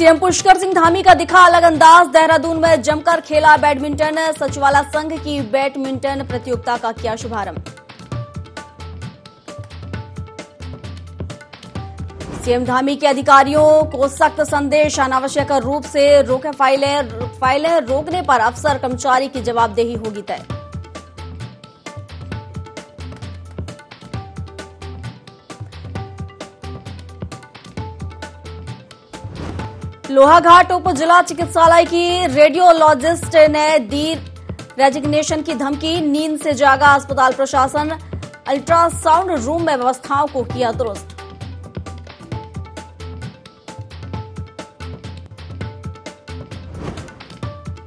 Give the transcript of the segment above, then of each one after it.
CM Pushkar Singh Dhami का दिखा अलग अंदाज। देहरादून में जमकर खेला बैडमिंटन। सचिवालय संघ की बैडमिंटन प्रतियोगिता का किया शुभारंभ। सीएम धामी के अधिकारियों को सख्त संदेश। अनावश्यक रूप से रोके फाइलें रोकने पर अफसर कर्मचारी की जवाबदेही होगी तय। लोहाघाट उप जिला चिकित्सालय की रेडियोलॉजिस्ट ने दी रेजिग्नेशन की धमकी। नींद से जागा अस्पताल प्रशासन। अल्ट्रासाउंड रूम में व्यवस्थाओं को किया दुरुस्त।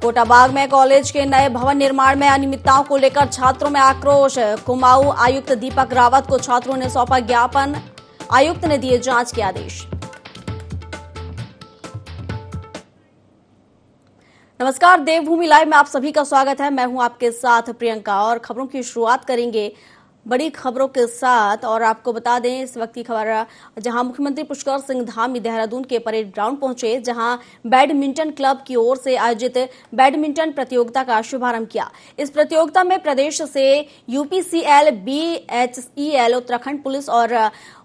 कोटाबाग में कॉलेज के नए भवन निर्माण में अनियमितताओं को लेकर छात्रों में आक्रोश। कुमाऊं आयुक्त दीपक रावत को छात्रों ने सौंपा ज्ञापन। आयुक्त ने दिए जांच के आदेश। नमस्कार, देवभूमि लाइव में आप सभी का स्वागत है। मैं हूं आपके साथ प्रियंका और खबरों की शुरुआत करेंगे बड़ी खबरों के साथ। और आपको बता दें इस वक्त की खबर, जहां मुख्यमंत्री पुष्कर सिंह धामी देहरादून के परेड ग्राउंड पहुंचे, जहां बैडमिंटन क्लब की ओर से आयोजित बैडमिंटन प्रतियोगिता का शुभारंभ किया। इस प्रतियोगिता में प्रदेश से यूपीसीएल, बीएचईएल, उत्तराखंड पुलिस और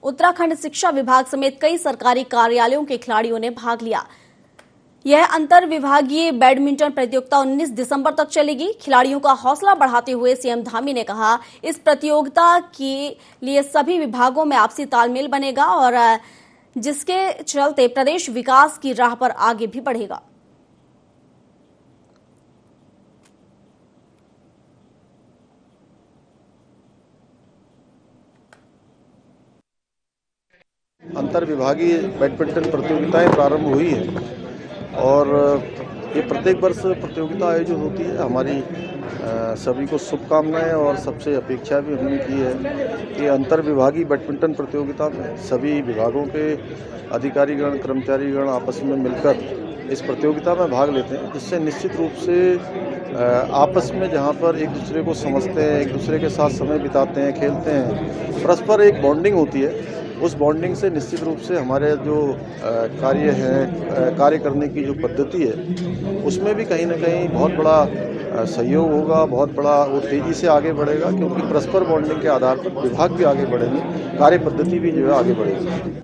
उत्तराखंड शिक्षा विभाग समेत कई सरकारी कार्यालयों के खिलाड़ियों ने भाग लिया। यह अंतर विभागीय बैडमिंटन प्रतियोगिता 19 दिसंबर तक चलेगी। खिलाड़ियों का हौसला बढ़ाते हुए सीएम धामी ने कहा, इस प्रतियोगिता के लिए सभी विभागों में आपसी तालमेल बनेगा और जिसके चलते प्रदेश विकास की राह पर आगे भी बढ़ेगा। अंतर विभागीय बैडमिंटन प्रतियोगिताएं प्रारंभ हुई है और ये प्रत्येक वर्ष प्रतियोगिता आयोजित होती है। हमारी सभी को शुभकामनाएं और सबसे अपेक्षा भी हमने की है कि अंतर विभागीय बैडमिंटन प्रतियोगिता में सभी विभागों के अधिकारीगण, कर्मचारीगण आपस में मिलकर इस प्रतियोगिता में भाग लेते हैं, जिससे निश्चित रूप से आपस में जहां पर एक दूसरे को समझते हैं, एक दूसरे के साथ समय बिताते हैं, खेलते हैं, परस्पर एक बॉन्डिंग होती है। उस बॉन्डिंग से निश्चित रूप से हमारे जो कार्य करने की जो पद्धति है उसमें भी कहीं ना कहीं बहुत बड़ा सहयोग होगा, बहुत बड़ा वो तेज़ी से आगे बढ़ेगा, क्योंकि परस्पर बॉन्डिंग के आधार पर विभाग भी आगे बढ़ेंगे, कार्य पद्धति भी जो है आगे बढ़ेगी।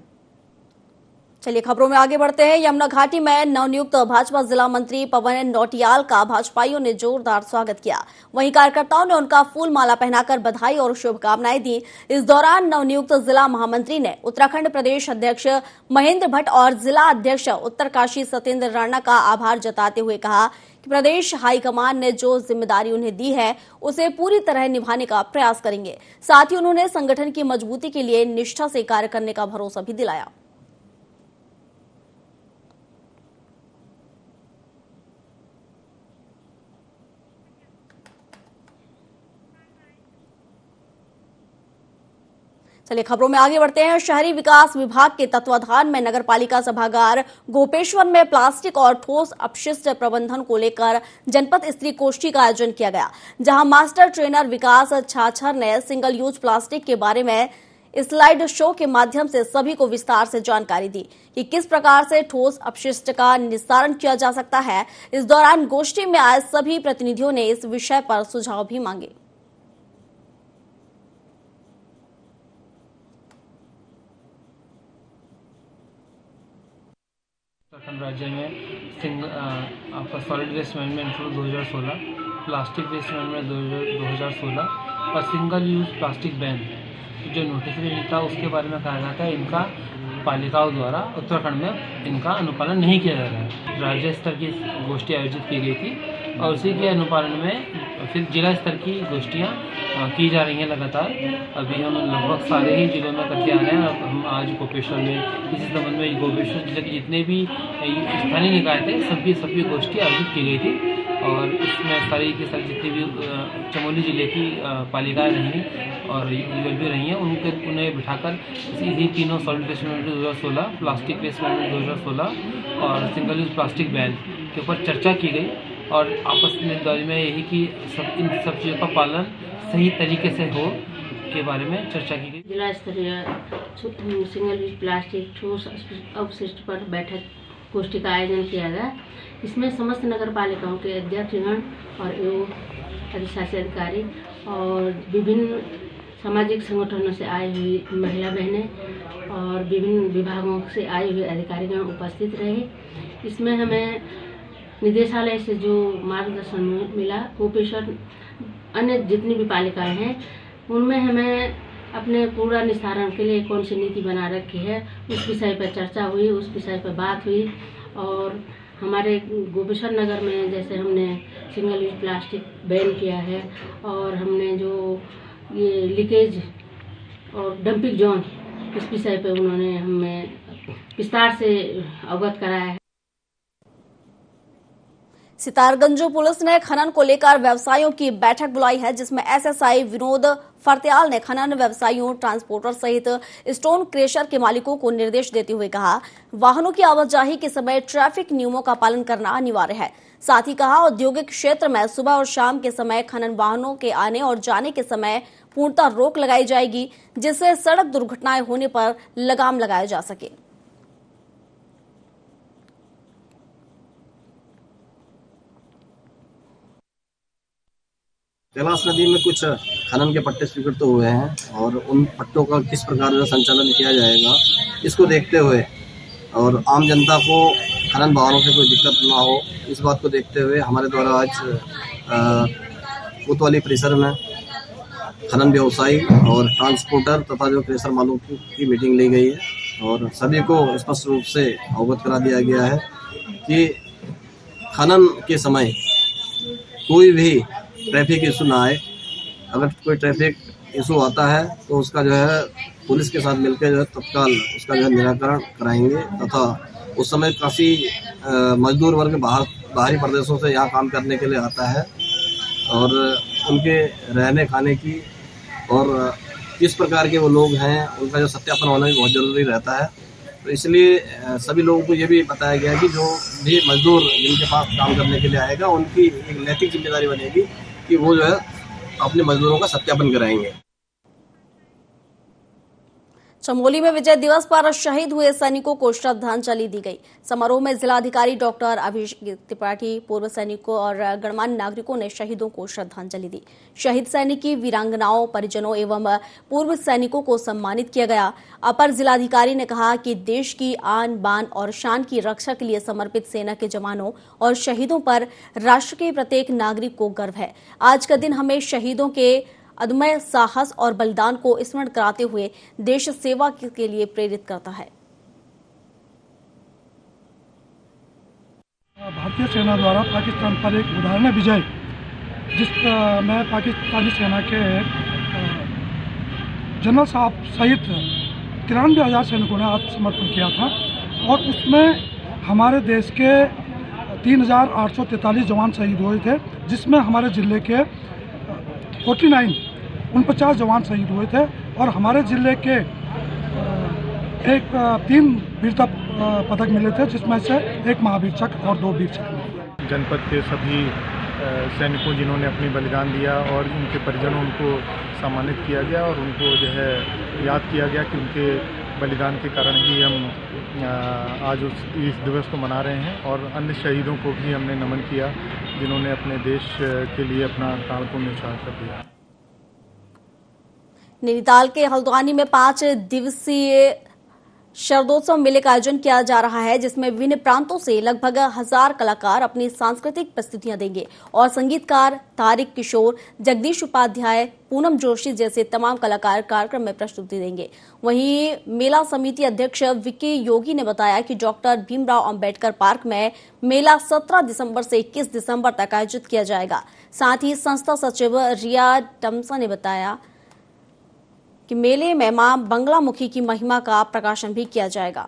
चलिए खबरों में आगे बढ़ते हैं। यमुना घाटी में नवनियुक्त भाजपा जिला मंत्री पवन नौटियाल का भाजपाइयों ने जोरदार स्वागत किया। वहीं कार्यकर्ताओं ने उनका फूल माला पहनाकर बधाई और शुभकामनाएं दी। इस दौरान नवनियुक्त जिला महामंत्री ने उत्तराखंड प्रदेश अध्यक्ष महेंद्र भट्ट और जिला अध्यक्ष उत्तरकाशी सत्येंद्र राणा का आभार जताते हुए कहा कि प्रदेश हाईकमान ने जो जिम्मेदारी उन्हें दी है उसे पूरी तरह निभाने का प्रयास करेंगे। साथ ही उन्होंने संगठन की मजबूती के लिए निष्ठा से कार्य करने का भरोसा भी दिलाया। चलिए खबरों में आगे बढ़ते हैं। शहरी विकास विभाग के तत्वाधान में नगरपालिका सभागार गोपेश्वर में प्लास्टिक और ठोस अपशिष्ट प्रबंधन को लेकर जनपद स्तरीय गोष्ठी का आयोजन किया गया, जहां मास्टर ट्रेनर विकास छाछर ने सिंगल यूज प्लास्टिक के बारे में स्लाइड शो के माध्यम से सभी को विस्तार से जानकारी दी कि किस प्रकार से ठोस अपशिष्ट का निस्तारण किया जा सकता है। इस दौरान गोष्ठी में आए सभी प्रतिनिधियों ने इस विषय पर सुझाव भी मांगे। उत्तराखंड राज्य में आपका solid waste management rule 2016, plastic waste management 2016 और सिंगल यूज प्लास्टिक बैन जो नोटिफिकेशन था उसके बारे में कहा जाता है इनका पालिकाओं द्वारा उत्तराखंड में इनका अनुपालन नहीं किया जा रहा है। राज्य स्तर की गोष्ठी आयोजित की गई थी और उसी के अनुपालन में फिर जिला स्तर की गोष्ठियाँ की जा रही हैं लगातार। अभी हम लगभग सारे ही जिलों में करके आ रहे हैं। अब हम आज गोपेश्वर में इसी संबंध में गोपेश्वर जिले के जितने भी स्थानीय निकाय थे सभी गोष्ठी आयोजित की गई थी और इसमें सारी की सारी जितनी भी चमोली जिले की पालिकाएँ रहीं और यूएल भी रही हैं उन्हें बिठाकर इसी तीनों solid waste management 2016, plastic waste management 2016 और सिंगल यूज प्लास्टिक बैन के ऊपर चर्चा की गई और आपस में दौर में यही कि इन सब चीज़ों का पालन सही तरीके से हो के बारे में चर्चा की गई। जिला स्तरीय सिंगल यूज प्लास्टिक ठोस अपशिष्ट पर बैठक गोष्ठी का आयोजन किया गया। इसमें समस्त नगर पालिकाओं के अध्यक्षगण और एवं अधिशासी अधिकारी और विभिन्न सामाजिक संगठनों से आई हुई महिला बहनें और विभिन्न विभागों से आए हुए अधिकारीगण उपस्थित रहे। इसमें हमें निदेशालय से जो मार्गदर्शन मिला, कुपोषण अन्य जितनी भी पालिकाएं हैं उनमें हमें अपने पूरा निस्तारण के लिए कौन सी नीति बना रखी है उस विषय पर चर्चा हुई, उस विषय पर बात हुई। और हमारे गोपेश्वर नगर में जैसे हमने सिंगल यूज प्लास्टिक बैन किया है और हमने जो ये लीकेज और डंपिंग जोन इस विषय पर उन्होंने हमें विस्तार से अवगत कराया है। सितारगंज पुलिस ने खनन को लेकर व्यवसायियों की बैठक बुलाई है, जिसमें एसएसआई विनोद फरत्याल ने खनन व्यवसायियों, ट्रांसपोर्टर सहित स्टोन क्रेशर के मालिकों को निर्देश देते हुए कहा, वाहनों की आवाजाही के समय ट्रैफिक नियमों का पालन करना अनिवार्य है। साथ ही कहा, औद्योगिक क्षेत्र में सुबह और शाम के समय खनन वाहनों के आने और जाने के समय पूर्णतः रोक लगाई जाएगी, जिससे सड़क दुर्घटनाएं होने पर लगाम लगाया जा सके। कैलाश नदी में कुछ खनन के पट्टे स्वीकृत हुए हैं और उन पट्टों का किस प्रकार से संचालन किया जाएगा इसको देखते हुए और आम जनता को खनन वाहनों से कोई दिक्कत ना हो, इस बात को देखते हुए हमारे द्वारा आज कोतवाली परिसर में खनन व्यवसायी और ट्रांसपोर्टर तथा जो क्रेशर मालिकों की मीटिंग ली गई है और सभी को स्पष्ट रूप से अवगत करा दिया गया है कि खनन के समय कोई भी ट्रैफिक इशू ना आए। अगर कोई ट्रैफिक इशू आता है तो उसका जो है पुलिस के साथ मिलकर जो है तत्काल उसका जो है निराकरण कराएंगे तथा उस समय काफ़ी मजदूर वर्ग बाहरी प्रदेशों से यहाँ काम करने के लिए आता है और उनके रहने खाने की और किस प्रकार के वो लोग हैं उनका जो सत्यापन होना भी बहुत ज़रूरी रहता है। तो इसलिए सभी लोगों को ये भी बताया गया है कि जो भी मजदूर जिनके पास काम करने के लिए आएगा उनकी एक नैतिक जिम्मेदारी बनेगी कि वो जो है अपने मजदूरों का सत्यापन कराएंगे। चमोली में विजय दिवस पर शहीद हुए सैनिकों को श्रद्धांजलि दी गई। समारोह में जिलाधिकारी डॉक्टर अभिषेक त्रिपाठी, पूर्व सैनिकों और गणमान्य नागरिकों ने शहीदों को श्रद्धांजलि दी। शहीद सैनिकी वीरांगनाओं, परिजनों एवं पूर्व सैनिकों को सम्मानित किया गया। अपर जिलाधिकारी ने कहा कि देश की आन बान और शान की रक्षा के लिए समर्पित सेना के जवानों और शहीदों पर राष्ट्र के प्रत्येक नागरिक को गर्व है। आज का दिन हमें शहीदों के अदम्य साहस और बलिदान को स्मरण कराते हुए देश सेवा के लिए प्रेरित करता है। भारतीय सेना द्वारा पाकिस्तान पर एक उदाहरण विजय, जिसमें पाकिस्तानी सेना के जनरल साहब सहित 93,000 सैनिकों ने आत्मसमर्पण किया था और उसमें हमारे देश के 3,843 जवान शहीद हुए थे, जिसमें हमारे जिले के 49 जवान शहीद हुए थे और हमारे जिले के 3 वीरता पदक मिले थे, जिसमें से 1 महावीर चक्र और 2 वीर चक्र मिले। जनपद के सभी सैनिकों जिन्होंने अपनी बलिदान दिया और उनके परिजनों उनको सम्मानित किया गया और उनको जो है याद किया गया कि उनके बलिदान के कारण ही हम आज इस दिवस को मना रहे हैं और अन्य शहीदों को भी हमने नमन किया जिन्होंने अपने देश के लिए अपना प्राण को न्यौछावर कर दिया। नैनीताल के हल्द्वानी में 5 दिवसीय शरदोत्सव मेले का आयोजन किया जा रहा है, जिसमें विभिन्न प्रांतों से लगभग 1000 कलाकार अपनी सांस्कृतिक प्रस्तुतियां देंगे और संगीतकार तारिक किशोर, जगदीश उपाध्याय, पूनम जोशी जैसे तमाम कलाकार कार्यक्रम में प्रस्तुति देंगे। वहीं मेला समिति अध्यक्ष विक्की योगी ने बताया कि डॉक्टर भीमराव अंबेडकर पार्क में मेला 17 दिसंबर से 21 दिसंबर तक आयोजित किया जाएगा। साथ ही संस्था सचिव रिया टमसा ने बताया कि मेले में मां बंगलामुखी की महिमा का प्रकाशन भी किया जाएगा।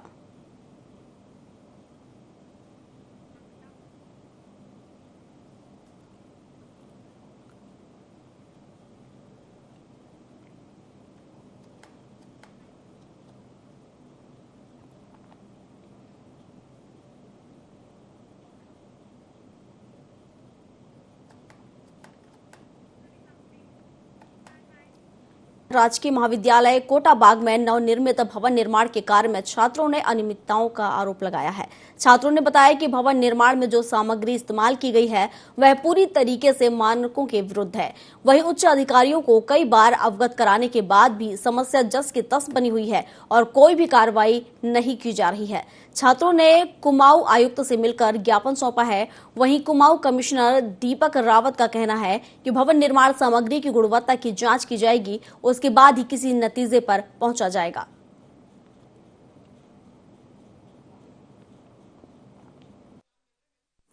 राजकीय महाविद्यालय कोटाबाग में नवनिर्मित भवन निर्माण के कार्य में छात्रों ने अनियमितताओं का आरोप लगाया है। छात्रों ने बताया कि भवन निर्माण में जो सामग्री इस्तेमाल की गई है वह पूरी तरीके से मानकों के विरुद्ध है। वहीं उच्च अधिकारियों को कई बार अवगत कराने के बाद भी समस्या जस की तस बनी हुई है और कोई भी कार्रवाई नहीं की जा रही है। छात्रों ने कुमाऊं आयुक्त से मिलकर ज्ञापन सौंपा है। वहीं कुमाऊं कमिश्नर दीपक रावत का कहना है कि भवन निर्माण सामग्री की गुणवत्ता की जांच की जाएगी, उसके बाद ही किसी नतीजे पर पहुंचा जाएगा।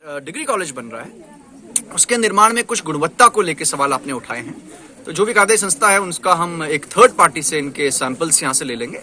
डिग्री कॉलेज बन रहा है, उसके निर्माण में कुछ गुणवत्ता को लेकर सवाल आपने उठाए हैं, तो जो भी कार्यदायी संस्था है उसका हम एक थर्ड पार्टी से इनके सैंपल्स यहाँ से ले लेंगे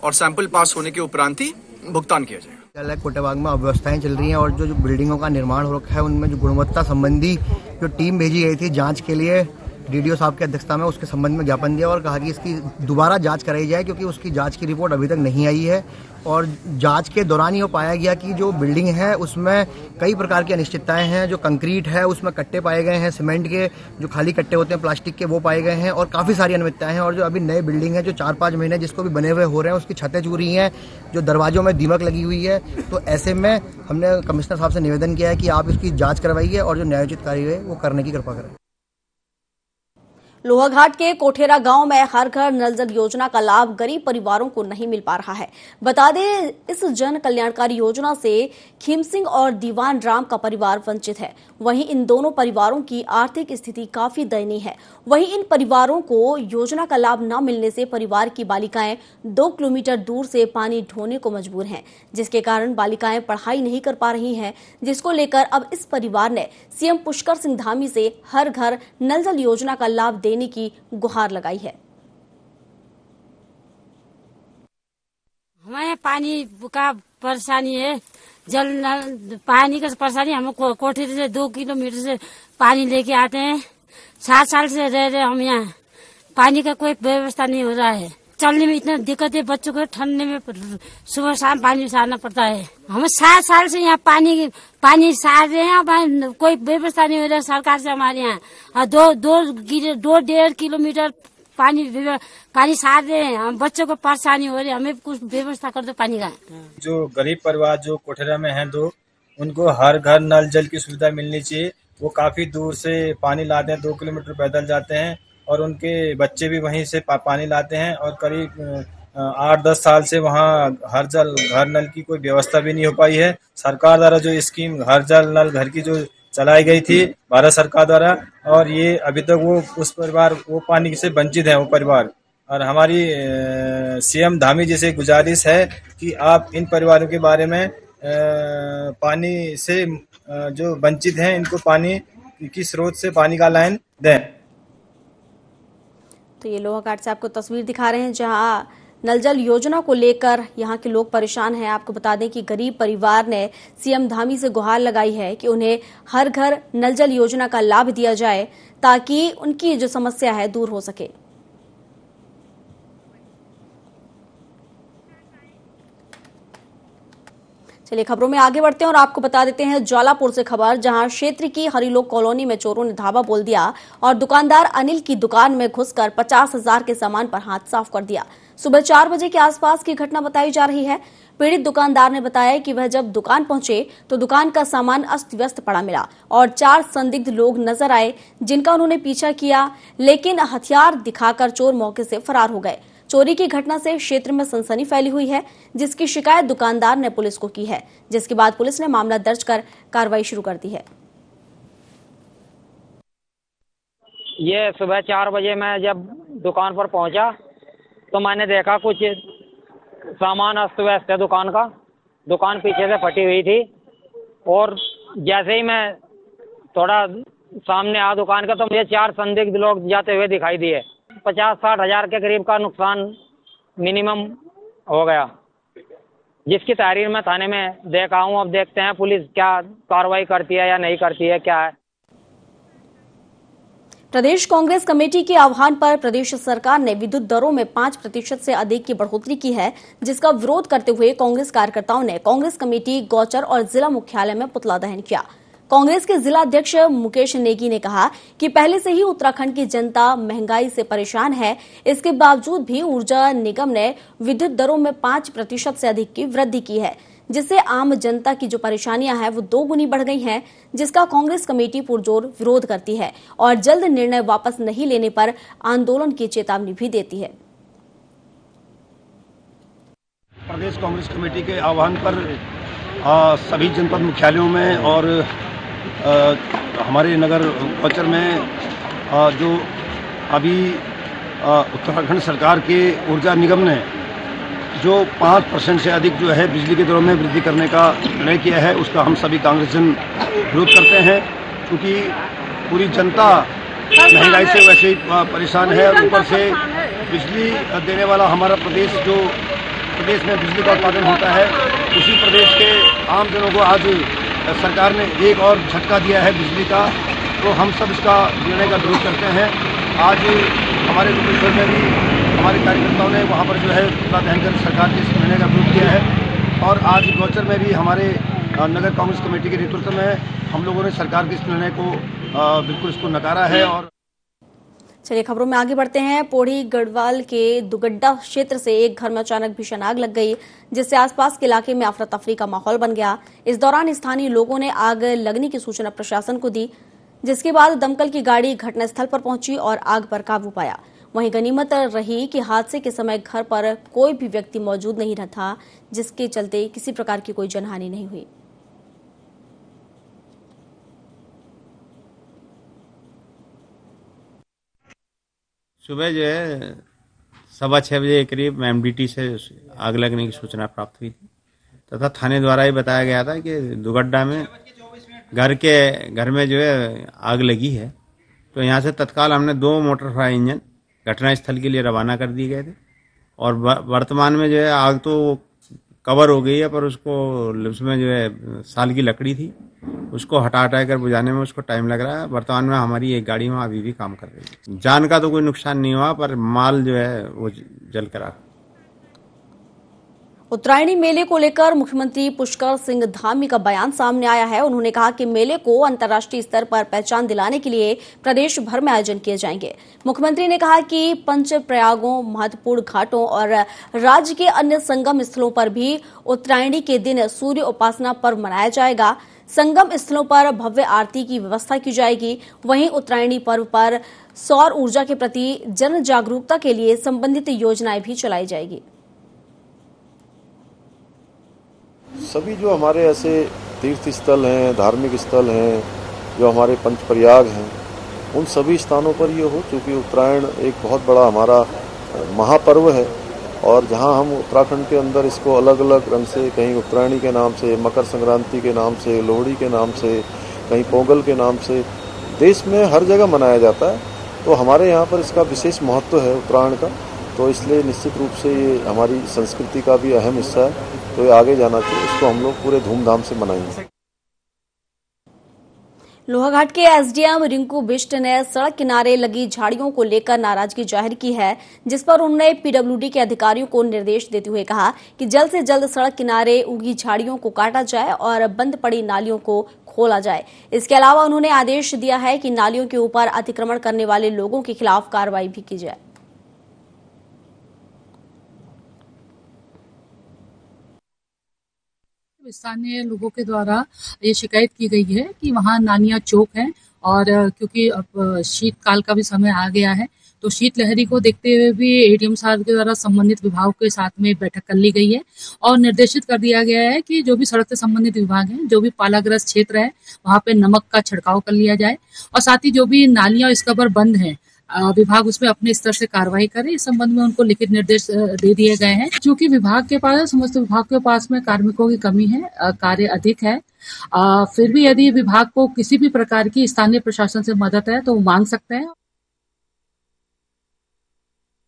और सैंपल पास होने के उपरांत ही भुगतान किया जाएगा। कोटाबाग में अव्यवस्थाएं चल रही हैं और जो बिल्डिंगों का निर्माण हो रखा है उनमें जो गुणवत्ता संबंधी जो टीम भेजी गई थी जांच के लिए डीडीओ साहब की अध्यक्षता में, उसके संबंध में ज्ञापन दिया और कहा कि इसकी दोबारा जांच कराई जाए क्योंकि उसकी जांच की रिपोर्ट अभी तक नहीं आई है। और जांच के दौरान ये पाया गया कि जो बिल्डिंग है उसमें कई प्रकार की अनिश्चितताएं हैं। जो कंक्रीट है उसमें कट्टे पाए गए हैं, सीमेंट के जो खाली कट्टे होते हैं प्लास्टिक के वो पाए गए हैं और काफ़ी सारी अनियमितताएं हैं। और जो अभी नए बिल्डिंग है जो 4-5 महीने जिसको भी बने हुए हो रहे हैं उसकी छतें चूरी हैं, जो दरवाजों में दीमक लगी हुई है। तो ऐसे में हमने कमिश्नर साहब से निवेदन किया है कि आप इसकी जाँच करवाइए और जो न्यायोचित कार्य है वो करने की कृपा करें। लोहाघाट के कोठेरा गांव में हर घर नल जल योजना का लाभ गरीब परिवारों को नहीं मिल पा रहा है। बता दें, इस जन कल्याणकारी योजना से खीम सिंह और दीवान राम का परिवार वंचित है। वहीं इन दोनों परिवारों की आर्थिक स्थिति काफी दयनीय है। वहीं इन परिवारों को योजना का लाभ न मिलने से परिवार की बालिकाएं 2 किलोमीटर दूर से पानी ढोने को मजबूर हैं, जिसके कारण बालिकाएं पढ़ाई नहीं कर पा रही हैं, जिसको लेकर अब इस परिवार ने सीएम पुष्कर सिंह धामी से हर घर नल जल योजना का लाभ देने की गुहार लगाई है। हमें पानी का परेशानी है, जल पानी का परेशानी। हम कोठे से 2 किलोमीटर से पानी लेके आते हैं। 7 साल से रह रहे हम यहाँ, पानी का कोई व्यवस्था नहीं हो रहा है। चलने में इतना दिक्कत है, बच्चों को ठंडे में सुबह शाम पानी सारना पड़ता है। हम 7 साल से यहाँ पानी सार रहे हैं, कोई व्यवस्था नहीं हो रहा सरकार से हमारे यहाँ। 2-1.5 किलोमीटर पानी सार रहे हैं, हम बच्चों को परेशानी हो रही है। हमें कुछ व्यवस्था कर दो पानी का। जो गरीब परिवार जो कोठेरा में हैं उनको हर घर नल जल की सुविधा मिलनी चाहिए। वो काफी दूर से पानी लाते हैं, 2 किलोमीटर पैदल जाते हैं और उनके बच्चे भी वहीं से पानी लाते हैं और करीब 8-10 साल से वहाँ घर नल की कोई व्यवस्था भी नहीं हो पाई है। सरकार द्वारा जो स्कीम हर जल नल घर की जो चलाई गई थी भारत सरकार द्वारा, और ये अभी तक वो पानी से वंचित है वो परिवार। और हमारी सीएम धामी जी से गुजारिश है कि आप इन परिवारों के बारे में पानी से जो वंचित हैं इनको पानी की स्रोत से पानी का लाइन दें। तो ये लोहाघाट से आपको तस्वीर दिखा रहे हैं जहां नल जल योजना को लेकर यहाँ के लोग परेशान हैं। आपको बता दें कि गरीब परिवार ने सीएम धामी से गुहार लगाई है कि उन्हें हर घर नल जल योजना का लाभ दिया जाए ताकि उनकी जो समस्या है दूर हो सके। चलिए खबरों में आगे बढ़ते हैं और आपको बता देते हैं ज्वालापुर से खबर, जहां क्षेत्र की हरिलोक कॉलोनी में चोरों ने धावा बोल दिया और दुकानदार अनिल की दुकान में घुसकर 50,000 के सामान पर हाथ साफ कर दिया। सुबह 4 बजे के आसपास की घटना बताई जा रही है। पीड़ित दुकानदार ने बताया कि वह जब दुकान पहुंचे तो दुकान का सामान अस्त व्यस्त पड़ा मिला और 4 संदिग्ध लोग नजर आए जिनका उन्होंने पीछा किया, लेकिन हथियार दिखाकर चोर मौके से फरार हो गए। चोरी की घटना से क्षेत्र में सनसनी फैली हुई है, जिसकी शिकायत दुकानदार ने पुलिस को की है, जिसके बाद पुलिस ने मामला दर्ज कर कार्रवाई शुरू कर दी है। ये सुबह 4 बजे मैं जब दुकान पर पहुंचा तो मैंने देखा कुछ सामान अस्त व्यस्त है दुकान का। दुकान पीछे से फटी हुई थी और जैसे ही मैं थोड़ा सामने आया दुकान का तो मुझे 4 संदिग्ध लोग जाते हुए दिखाई दिए। 50-60 हजार के करीब का नुकसान मिनिमम हो गया, जिसकी तहरीर मैं थाने में देखा हूँ। अब देखते हैं पुलिस क्या कार्रवाई करती है या नहीं करती है, क्या है। प्रदेश कांग्रेस कमेटी के आह्वान पर प्रदेश सरकार ने विद्युत दरों में 5% से अधिक की बढ़ोतरी की है, जिसका विरोध करते हुए कांग्रेस कार्यकर्ताओं ने कांग्रेस कमेटी, गौचर और जिला मुख्यालय में पुतला दहन किया। कांग्रेस के जिला अध्यक्ष मुकेश नेगी ने कहा कि पहले से ही उत्तराखंड की जनता महंगाई से परेशान है। इसके बावजूद भी ऊर्जा निगम ने विद्युत दरों में 5% से अधिक की वृद्धि की है, जिससे आम जनता की जो परेशानियां हैं वो 2 गुनी बढ़ गई हैं, जिसका कांग्रेस कमेटी पुरजोर विरोध करती है और जल्द निर्णय वापस नहीं लेने पर आंदोलन की चेतावनी भी देती है। प्रदेश कांग्रेस कमेटी के आह्वान पर सभी जनपद मुख्यालयों में और हमारे नगर गौचर में जो अभी उत्तराखंड सरकार के ऊर्जा निगम ने जो 5% से अधिक जो है बिजली की दरों में वृद्धि करने का निर्णय किया है, उसका हम सभी कांग्रेसजन विरोध करते हैं, क्योंकि पूरी जनता महंगाई से वैसे ही परेशान है और ऊपर से बिजली देने वाला हमारा प्रदेश, जो प्रदेश में बिजली का उत्पादन होता है, उसी प्रदेश के आम जनों को आज सरकार ने एक और झटका दिया है बिजली का। तो हम सब इसका निर्णय का विरोध करते हैं। आज हमारे भुवनेश्वर में भी हमारे कार्यकर्ताओं ने वहाँ पर जो है पुतला दहन कर सरकार के इस निर्णय का विरोध किया है और आज गौचर में भी हमारे नगर कांग्रेस कमेटी के नेतृत्व में हम लोगों ने सरकार के इस निर्णय को बिल्कुल इसको नकारा है। और चलिए खबरों में आगे बढ़ते हैं। पौड़ी गढ़वाल के दुगड्डा क्षेत्र से एक घर में अचानक भीषण आग लग गई, जिससे आसपास के इलाके में अफरा तफरी का माहौल बन गया। इस दौरान स्थानीय लोगों ने आग लगने की सूचना प्रशासन को दी, जिसके बाद दमकल की गाड़ी घटनास्थल पर पहुंची और आग पर काबू पाया। वहीं गनीमत रही कि हादसे के समय घर पर कोई भी व्यक्ति मौजूद नहीं था, जिसके चलते किसी प्रकार की कोई जनहानि नहीं हुई। सुबह जो है 6:15 बजे के करीब एमडीटी से आग लगने की सूचना प्राप्त हुई थी तथा थाने द्वारा ये बताया गया था कि दुगड्डा में घर में जो है आग लगी है। तो यहाँ से तत्काल हमने 2 मोटर फायर इंजन घटनास्थल के लिए रवाना कर दिए गए थे और वर्तमान में जो है आग तो कवर हो गई है, पर उसमें जो है साल की लकड़ी थी, उसको हटा कर बुझाने में उसको टाइम लग रहा है। वर्तमान में हमारी एक गाड़ी वहाँ अभी भी काम कर रही है। जान का तो कोई नुकसान नहीं हुआ, पर माल जो है वो जल कर आग। उत्तरायणी मेले को लेकर मुख्यमंत्री पुष्कर सिंह धामी का बयान सामने आया है। उन्होंने कहा कि मेले को अंतर्राष्ट्रीय स्तर पर पहचान दिलाने के लिए प्रदेश भर में आयोजन किए जाएंगे। मुख्यमंत्री ने कहा कि पंच प्रयागों, महत्वपूर्ण घाटों और राज्य के अन्य संगम स्थलों पर भी उत्तरायणी के दिन सूर्य उपासना पर्व मनाया जाएगा। संगम स्थलों पर भव्य आरती की व्यवस्था की जाएगी। वहीं उत्तरायणी पर्व पर सौर ऊर्जा के प्रति जन जागरूकता के लिए संबंधित योजनाएं भी चलाई जाएगी। सभी जो हमारे ऐसे तीर्थ स्थल हैं, धार्मिक स्थल हैं, जो हमारे पंच प्रयाग हैं, उन सभी स्थानों पर ये हो, क्योंकि उत्तरायण एक बहुत बड़ा हमारा महापर्व है और जहां हम उत्तराखंड के अंदर इसको अलग अलग रंग से, कहीं उत्तरायणी के नाम से, मकर संक्रांति के नाम से, लोहड़ी के नाम से, कहीं पोंगल के नाम से, देश में हर जगह मनाया जाता है। तो हमारे यहाँ पर इसका विशेष महत्व है उत्तरायण का, तो इसलिए निश्चित रूप से ये हमारी संस्कृति का भी अहम हिस्सा है, तो ये आगे जाना चाहिए। इसको हम लोग पूरे धूमधाम से मनाएंगे। लोहाघाट के एसडीएम रिंकू बिष्ट ने सड़क किनारे लगी झाड़ियों को लेकर नाराजगी जाहिर की है, जिस पर उन्होंने पीडब्ल्यूडी के अधिकारियों को निर्देश देते हुए कहा कि जल्द से जल्द सड़क किनारे उगी झाड़ियों को काटा जाए और बंद पड़ी नालियों को खोला जाए। इसके अलावा उन्होंने आदेश दिया है कि नालियों के ऊपर अतिक्रमण करने वाले लोगों के खिलाफ कार्रवाई भी की जाए। स्थानीय लोगों के द्वारा ये शिकायत की गई है कि वहाँ नानिया चौक है और क्योंकि अब शीतकाल का भी समय आ गया है, तो शीतलहरी को देखते हुए भी एडीएम साहब के द्वारा संबंधित विभाग के साथ में बैठक कर ली गई है और निर्देशित कर दिया गया है कि जो भी सड़क से संबंधित विभाग हैं, जो भी पालाग्रस्त क्षेत्र है, वहाँ पे नमक का छिड़काव कर लिया जाए और साथ ही जो भी नालियां और स्कबर बंद हैं, विभाग उसमें अपने स्तर से कार्रवाई करे। इस संबंध में उनको लिखित निर्देश दे दिए गए हैं। क्योंकि विभाग के पास, समस्त विभाग के पास में कार्मिकों की कमी है, कार्य अधिक है, फिर भी यदि विभाग को किसी भी प्रकार की स्थानीय प्रशासन से मदद है तो वो मांग सकते हैं।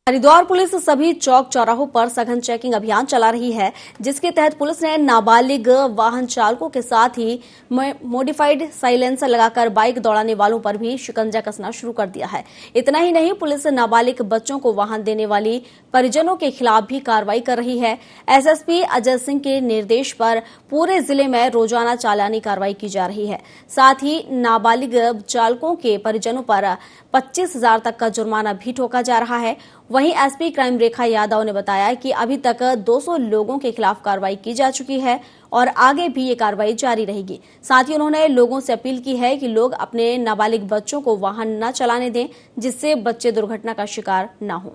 हरिद्वार पुलिस सभी चौक चौराहों पर सघन चेकिंग अभियान चला रही है, जिसके तहत पुलिस ने नाबालिग वाहन चालकों के साथ ही मॉडिफाइड साइलेंसर लगाकर बाइक दौड़ाने वालों पर भी शिकंजा कसना शुरू कर दिया है। इतना ही नहीं, पुलिस नाबालिग बच्चों को वाहन देने वाली परिजनों के खिलाफ भी कार्रवाई कर रही है। एसएसपी अजय सिंह के निर्देश पर पूरे जिले में रोजाना चालानी कार्रवाई की जा रही है। साथ ही नाबालिग चालकों के परिजनों पर 25,000 तक का जुर्माना भी ठोका जा रहा है। वहीं एसपी क्राइम रेखा यादव ने बताया कि अभी तक 200 लोगों के खिलाफ कार्रवाई की जा चुकी है और आगे भी ये कार्रवाई जारी रहेगी। साथ ही उन्होंने लोगों से अपील की है कि लोग अपने नाबालिग बच्चों को वाहन न चलाने दें, जिससे बच्चे दुर्घटना का शिकार न हों।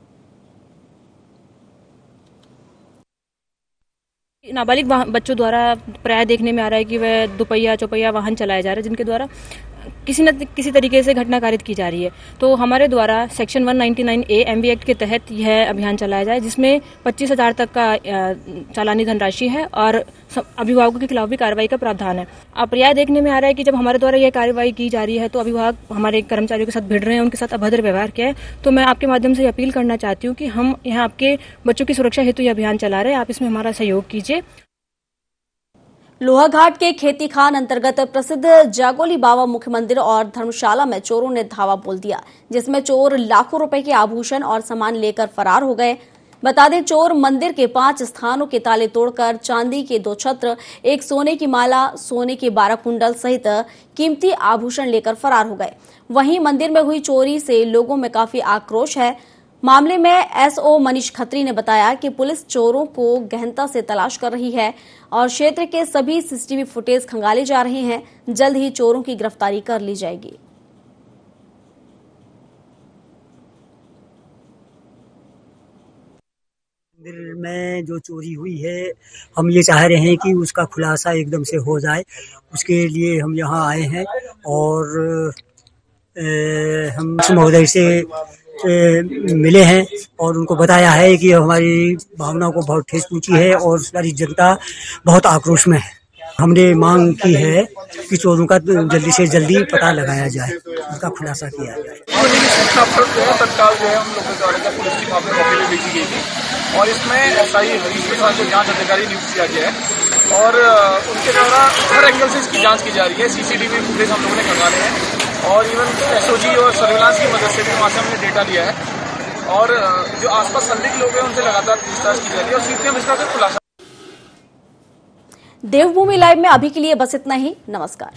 नाबालिग बच्चों द्वारा प्राय देखने में आ रहा है कि वह दुपहिया चौपहिया वाहन चलाए जा रहे हैं, जिनके द्वारा किसी न किसी तरीके से घटना कारित की जा रही है। तो हमारे द्वारा सेक्शन 199A MB एक्ट के तहत यह अभियान चलाया जाए, जिसमें 25,000 तक का चालानी धनराशि है और अभिभावकों के खिलाफ भी कार्रवाई का प्रावधान है। अब पर्याय देखने में आ रहा है कि जब हमारे द्वारा यह कार्रवाई की जा रही है तो अभिभावक हमारे कर्मचारियों के साथ भिड़ रहे हैं, उनके साथ अभद्र व्यवहार किया है। तो मैं आपके माध्यम से अपील करना चाहती हूँ कि हम यहाँ आपके बच्चों की सुरक्षा हेतु यह अभियान चला रहे हैं, आप इसमें हमारा सहयोग कीजिए। लोहाघाट के खेती खान अंतर्गत प्रसिद्ध जागोली बाबा मुख्य मंदिर और धर्मशाला में चोरों ने धावा बोल दिया, जिसमें चोर लाखों रुपए के आभूषण और सामान लेकर फरार हो गए। बता दें, चोर मंदिर के 5 स्थानों के ताले तोड़कर चांदी के 2 छत्र, एक सोने की माला, सोने के 12 कुंडल सहित कीमती आभूषण लेकर फरार हो गए। वहीं मंदिर में हुई चोरी से लोगों में काफी आक्रोश है। मामले में एसओ मनीष खत्री ने बताया कि पुलिस चोरों को गहनता से तलाश कर रही है और क्षेत्र के सभी सीसीटीवी फुटेज खंगाले जा रहे हैं। जल्द ही चोरों की गिरफ्तारी कर ली जाएगी। मंदिर में जो चोरी हुई है, हम ये चाह रहे हैं कि उसका खुलासा एकदम से हो जाए। उसके लिए हम यहाँ आए हैं और हम महोदय से मिले हैं और उनको बताया है कि हमारी भावना को बहुत ठेस पहुंची है और सारी जनता बहुत आक्रोश में है। हमने मांग की है कि चोरों का जल्दी से जल्दी पता लगाया जाए, उनका खुलासा किया जाए। तत्काल जो है हम लोगों द्वारा पुलिस टीम मौके पर भेजी गई थी और इसमें एसआई हरीश के साथ जो जांच अधिकारी नियुक्त किया गया है और उनके द्वारा हर एंगल से इसकी जांच की जा रही है। सीसीटीवी फुटेज हम लोगों ने खंगाले हैं और इवन एसओजी और सर्विलांस की मदद से भी वहाँ से हमने डेटा लिया है और जो आसपास संदिग्ध लोग हैं उनसे लगातार पूछताछ की जा रही है और सीधे हम इसका खुलासा। देवभूमि लाइव में अभी के लिए बस इतना ही। नमस्कार।